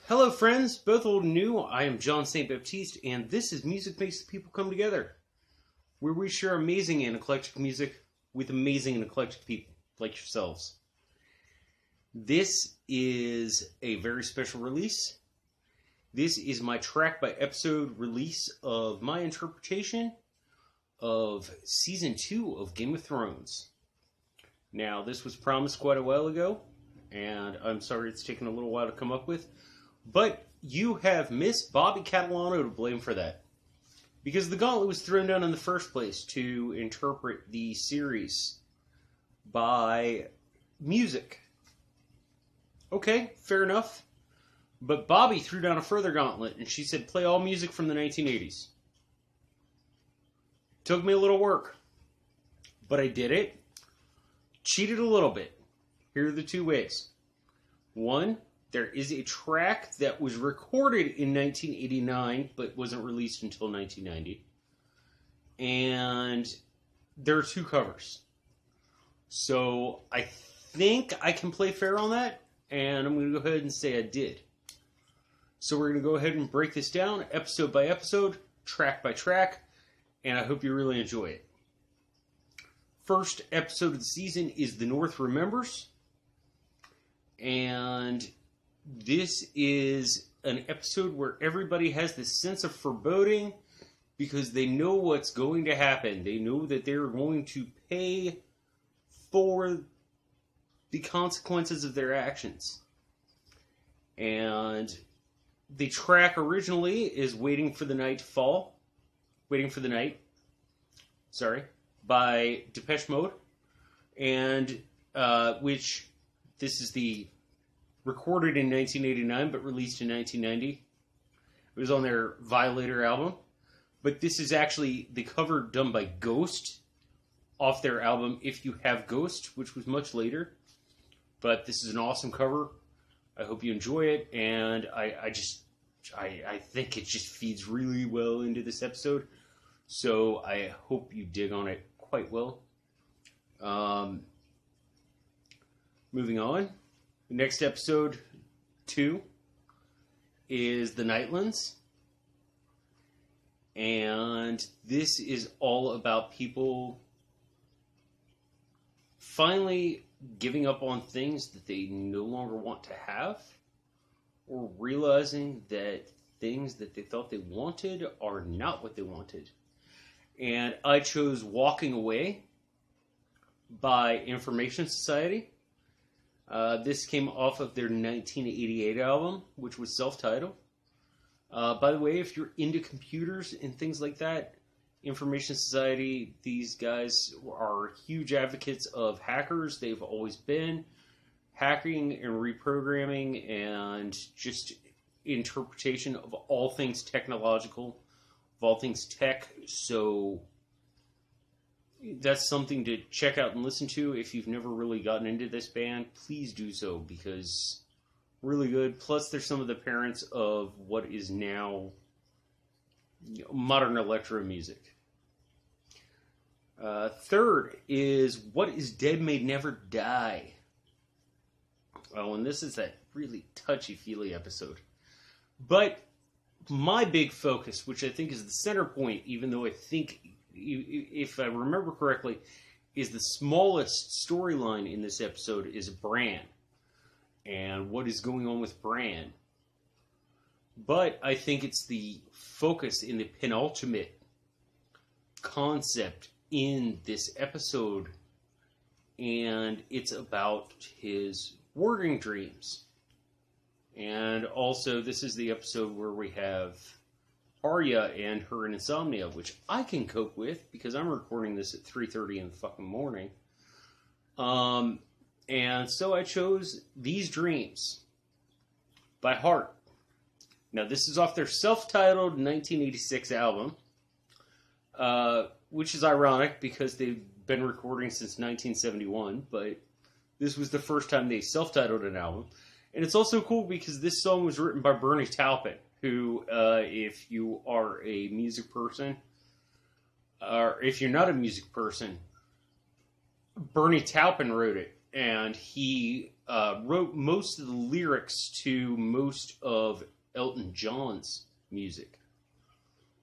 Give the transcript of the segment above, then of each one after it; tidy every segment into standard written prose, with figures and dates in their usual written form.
Hello friends, both old and new. I am John St. Baptiste, and this is Music Makes the People Come Together, where we share amazing and eclectic music with amazing and eclectic people like yourselves. This is a very special release. This is my track by episode release of my interpretation of Season 2 of Game of Thrones. Now, this was promised quite a while ago, and I'm sorry it's taken a little while to come up with. But you have Miss Bobby Catalano to blame for that. Because the gauntlet was thrown down in the first place to interpret the series by music. Okay, fair enough. But Bobby threw down a further gauntlet and she said play all music from the 1980s. Took me a little work. But I did it. Cheated a little bit. Here are the two ways. One, there is a track that was recorded in 1989, but wasn't released until 1990. And there are two covers. So I think I can play fair on that, and I'm going to go ahead and say I did. So we're going to go ahead and break this down episode by episode, track by track, and I hope you really enjoy it. First episode of the season is The North Remembers, and this is an episode where everybody has this sense of foreboding because they know what's going to happen. They know that they're going to pay for the consequences of their actions. And the track originally is Waiting for the Night to Fall. Waiting for the Night. Sorry. By Depeche Mode. And which this is the recorded in 1989, but released in 1990. It was on their Violator album. But this is actually the cover done by Ghost off their album If You Have Ghost, which was much later. But this is an awesome cover. I hope you enjoy it. And I think it just feeds really well into this episode. So I hope you dig on it quite well. Moving on. The next episode, 2, is The Nightlands. And this is all about people finally giving up on things that they no longer want to have, or realizing that things that they thought they wanted are not what they wanted. And I chose Walking Away by Information Society. This came off of their 1988 album, which was self-titled. By the way, if you're into computers and things like that, Information Society, these guys are huge advocates of hackers. They've always been hacking and reprogramming and just interpretation of all things technological, of all things tech. So that's something to check out and listen to. If you've never really gotten into this band, please do so, because really good. Plus, they're some of the parents of what is now modern electro music. Third is What Is Dead May Never Die. Oh, and this is that really touchy-feely episode. But my big focus, which I think is the center point, even though I think, if I remember correctly, is the smallest storyline in this episode is Bran. And what is going on with Bran. But I think it's the focus in the penultimate concept in this episode. And it's about his working dreams. And also, this is the episode where we have Arya and her insomnia, which I can cope with because I'm recording this at 3:30 in the fucking morning. And so I chose These Dreams by Heart. Now, this is off their self-titled 1986 album, which is ironic because they've been recording since 1971, but this was the first time they self-titled an album. And it's also cool because this song was written by Bernie Taupin, who, if you are a music person, or if you're not a music person, Bernie Taupin wrote it. And he wrote most of the lyrics to most of Elton John's music.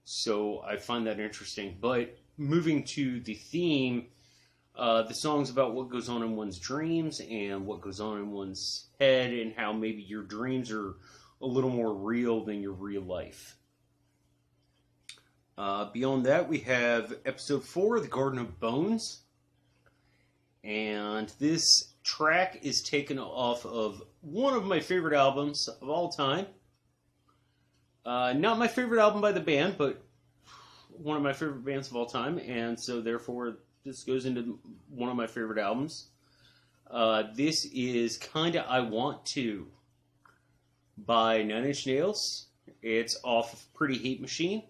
So I find that interesting. But moving to the theme, the song's about what goes on in one's dreams and what goes on in one's head, and how maybe your dreams are a little more real than your real life. Beyond that, we have episode 4, The Garden of Bones. And this track is taken off of one of my favorite albums of all time. Not my favorite album by the band, but one of my favorite bands of all time. And so, therefore, this goes into one of my favorite albums. This is Kinda I Want To by 9 Inch Nails. It's off of Pretty Hate Machine.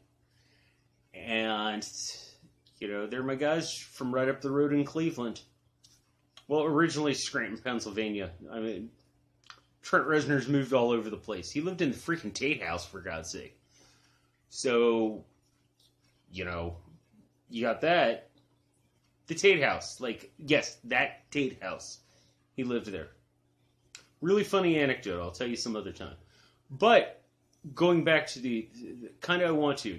And, you know, they're my guys from right up the road in Cleveland. Well, originally Scranton, Pennsylvania. I mean, Trent Reznor's moved all over the place. He lived in the freaking Tate House, for God's sake. So, you know, you got that. The Tate House. Like, yes, that Tate House. He lived there. Really funny anecdote. I'll tell you some other time. But going back to the kind of I want to, you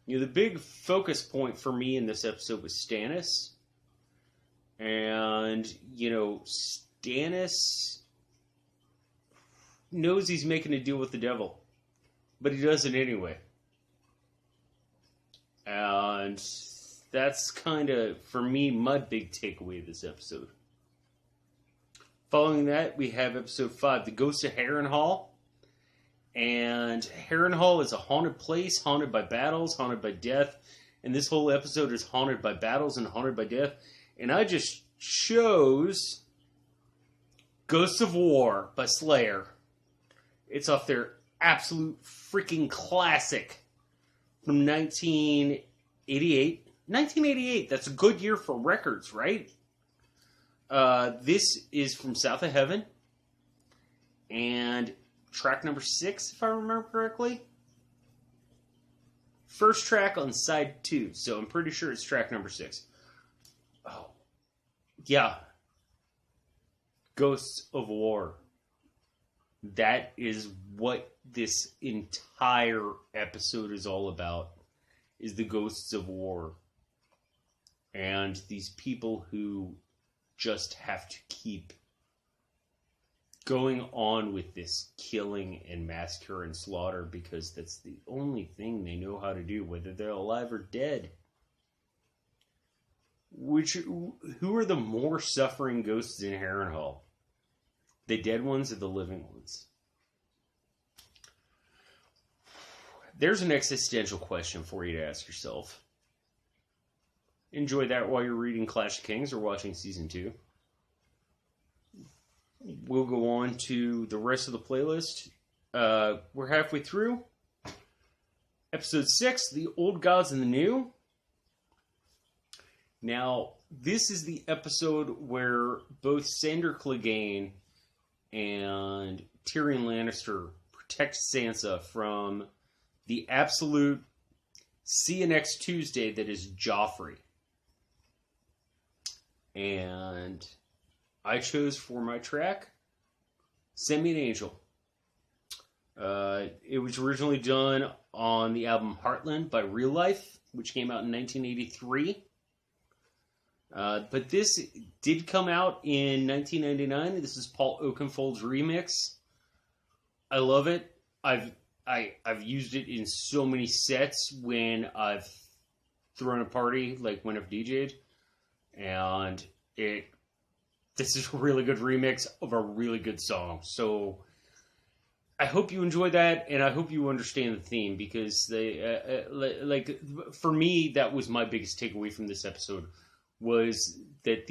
know, the big focus point for me in this episode was Stannis. And, you know, Stannis knows he's making a deal with the devil, but he does it anyway. And that's kind of, for me, my big takeaway of this episode. Following that, we have episode 5, The Ghost of Harrenhal. And Harrenhal is a haunted place, haunted by battles, haunted by death. And this whole episode is haunted by battles and haunted by death. And I just chose Ghosts of War by Slayer. It's off their absolute freaking classic from 1988. 1988, that's a good year for records, right? This is from South of Heaven. And track number 6, if I remember correctly. First track on side 2, so I'm pretty sure it's track number 6. Oh, yeah. Ghosts of War. That is what this entire episode is all about, is the Ghosts of War. And these people who just have to keep going on with this killing and massacre and slaughter because that's the only thing they know how to do, whether they're alive or dead. Who are the more suffering ghosts in Harrenhal? The dead ones or the living ones? There's an existential question for you to ask yourself. Enjoy that while you're reading Clash of Kings or watching Season 2. We'll go on to the rest of the playlist. We're halfway through. Episode 6, The Old Gods and the New. Now, this is the episode where both Sandor Clegane and Tyrion Lannister protect Sansa from the absolute see you next Tuesday that is Joffrey. And I chose for my track, Send Me an Angel. It was originally done on the album Heartland by Real Life, which came out in 1983. But this did come out in 1999. This is Paul Oakenfold's remix. I love it. I've used it in so many sets when I've thrown a party, like when I've DJ'd. And this is a really good remix of a really good song. So I hope you enjoy that, and I hope you understand the theme, because like for me, that was my biggest takeaway from this episode, was that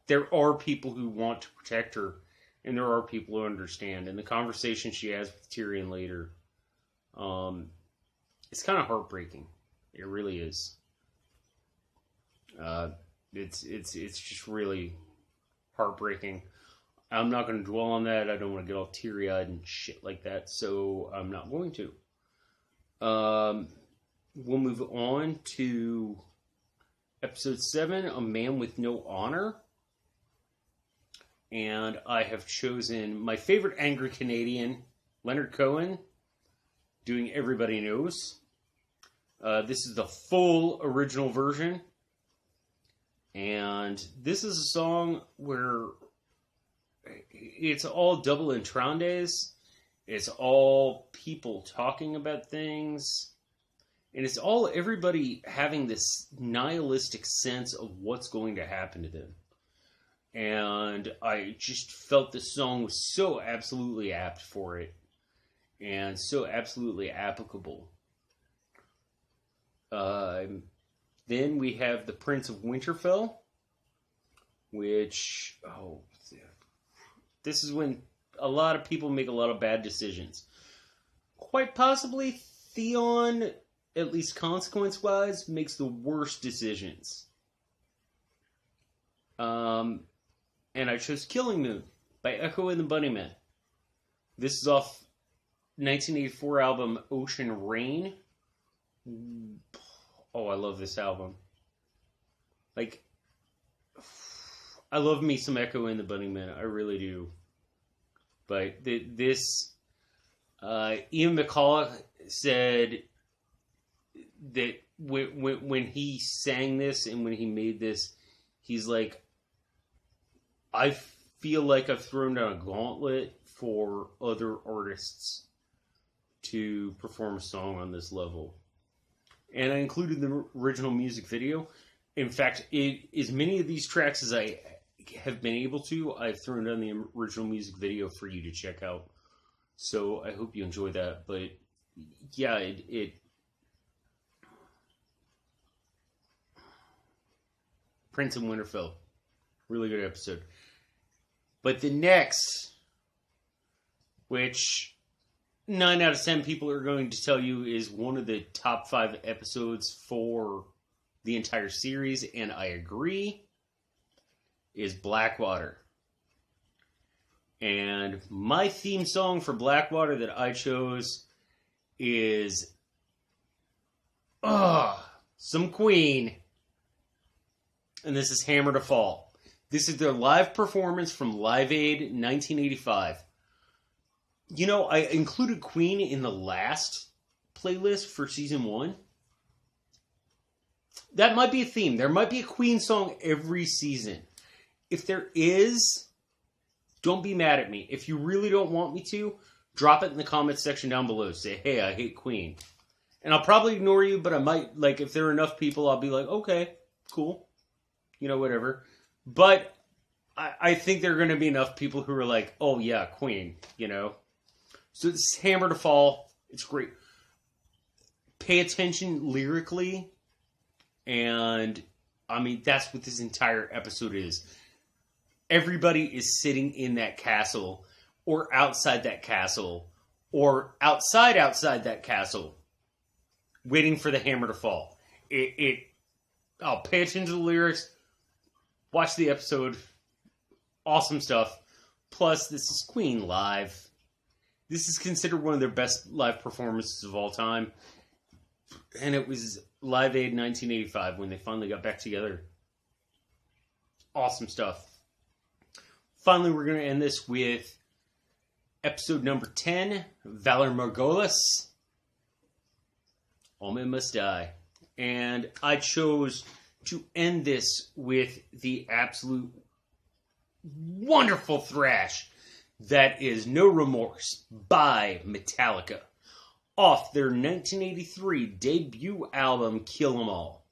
there are people who want to protect her, and there are people who understand. And the conversation she has with Tyrion later, it's kind of heartbreaking. It really is. It's just really heartbreaking. I'm not going to dwell on that. I don't want to get all teary-eyed and shit like that, so I'm not going to. We'll move on to episode 7, A Man with No Honor. and I have chosen my favorite angry Canadian, Leonard Cohen, doing Everybody Knows. This is the full original version, and this is a song where it's all double entendres. It's all people talking about things. And it's all everybody having this nihilistic sense of what's going to happen to them. And I just felt this song was so absolutely apt for it. And so absolutely applicable. Then we have The Prince of Winterfell. Which, this is when a lot of people make a lot of bad decisions. Quite possibly Theon, at least consequence-wise, makes the worst decisions. And I chose Killing Moon by Echo and the Bunnymen. This is off 1984 album Ocean Rain. Oh, I love this album. Like, I love me some Echo and the Bunnymen. I really do. But this, Ian McCulloch said that when he sang this and when he made this, he's like, I feel like I've thrown down a gauntlet for other artists to perform a song on this level. And I included the original music video. In fact, as many of these tracks as I have been able to, I've thrown down the original music video for you to check out. So I hope you enjoy that. But yeah, it Prince of Winterfell. Really good episode. But the next, which 9 out of 10 people are going to tell you is one of the top 5 episodes for the entire series, and I agree, is Blackwater. And my theme song for Blackwater that I chose is some Queen. And this is Hammer to Fall. This is their live performance from Live Aid 1985. You know, I included Queen in the last playlist for season 1. That might be a theme. There might be a Queen song every season. If there is, don't be mad at me. If you really don't want me to, drop it in the comments section down below. Say, hey, I hate Queen. And I'll probably ignore you, but I might, like, if there are enough people, I'll be like, okay, cool. You know, whatever. But I think there are going to be enough people who are like, oh yeah, Queen, you know. So it's Hammer to Fall. It's great. Pay attention lyrically. And, I mean, that's what this entire episode is. Everybody is sitting in that castle, or outside that castle, or outside that castle, waiting for the hammer to fall. I'll pay attention to the lyrics, watch the episode, awesome stuff. Plus, this is Queen live. This is considered one of their best live performances of all time. And it was Live Aid 1985 when they finally got back together. Awesome stuff. Finally, we're going to end this with episode number 10, Valor Morghulis. All men must die. And I chose to end this with the absolute wonderful thrash that is No Remorse by Metallica, off their 1983 debut album, Kill 'Em All.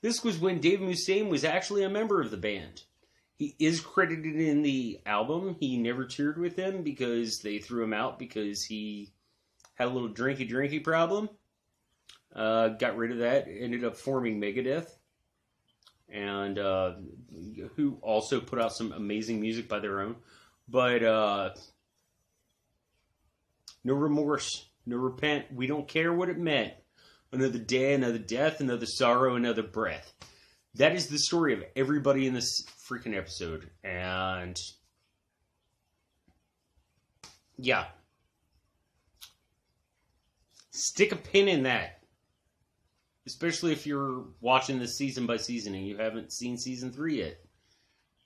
This was when Dave Mustaine was actually a member of the band. He is credited in the album. He never toured with them because they threw him out because he had a little drinky problem. Got rid of that. Ended up forming Megadeth. And who also put out some amazing music by their own. But no remorse, no repent. We don't care what it meant. Another day, another death, another sorrow, another breath. That is the story of everybody in this freaking episode. And yeah. Stick a pin in that. Especially if you're watching this season by season and you haven't seen season 3 yet.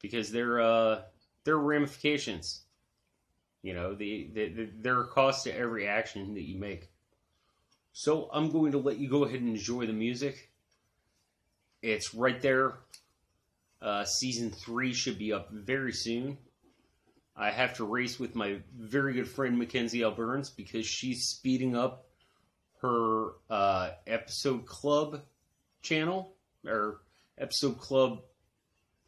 Because they're there are ramifications. You know, there are costs to every action that you make. So I'm going to let you go ahead and enjoy the music. It's right there. Season 3 should be up very soon. I have to race with my very good friend Mackenzie L. Burns because she's speeding up her episode club channel, or episode club,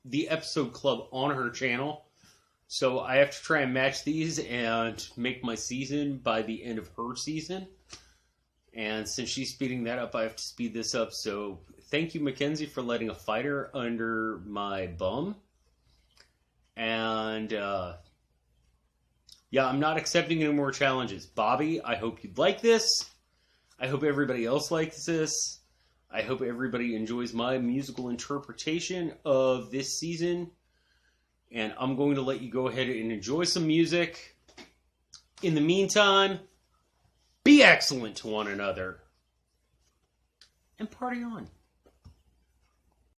the episode club on her channel. So I have to try and match these and make my season by the end of her season. And since she's speeding that up, I have to speed this up. So thank you, Mackenzie, for letting a fighter under my bum. And yeah, I'm not accepting any more challenges. Bobby, I hope you like this. I hope everybody else likes this. I hope everybody enjoys my musical interpretation of this season. And I'm going to let you go ahead and enjoy some music. In the meantime, be excellent to one another. And party on.